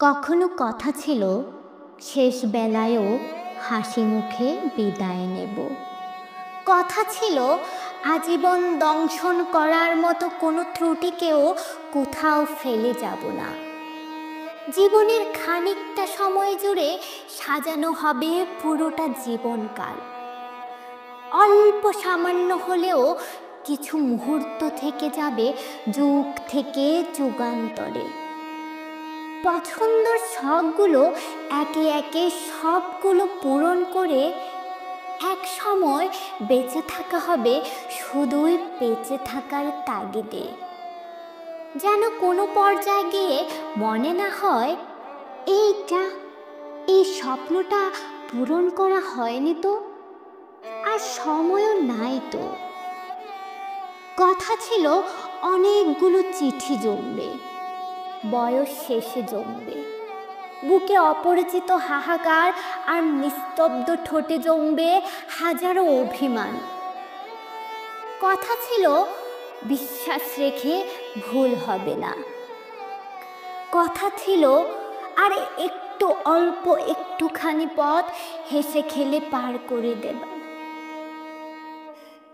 কখনো কথা ছিল শেষ বেলায়ও হাসি মুখে বিদায় নেব। কথা ছিল আজীবন দংশন করার মতো কোনো ত্রুটিকেও কোথাও ফেলে যাব না। জীবনের খানিকটা সময় জুড়ে সাজানো হবে পুরোটা জীবনকাল। অল্প সামান্য হলেও কিছু মুহূর্ত থেকে যাবে যুগ থেকে যুগান্তরে। পছন্দের শখগুলো একে একে সবগুলো পূরণ করে এক সময় বেঁচে থাকা হবে শুধুই বেঁচে থাকার তাগিদে। যেন কোনো পর্যায়ে গিয়ে মনে না হয় এই স্বপ্নটা পূরণ করা হয়নি তো, আর সময়ও নাই তো। কথা ছিল অনেকগুলো চিঠি জমবে, বয়স শেষে জমবে, বুকে অপরিচিত হাহাকার আর নিস্তব্ধ ঠোঁটে জমবে হাজারো অভিমান। কথা ছিল বিশ্বাস রেখে ভুল হবে না। কথা ছিল আর অল্প একটুখানি পথ হেসে খেলে পার করে দেবা।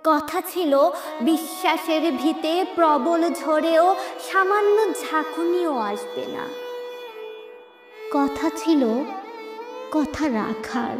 কথা ছিল বিশ্বাসের ভিতে প্রবল ঝড়েও সামান্য ঝাঁকুনিও আসবে না। কথা ছিল কথা রাখার।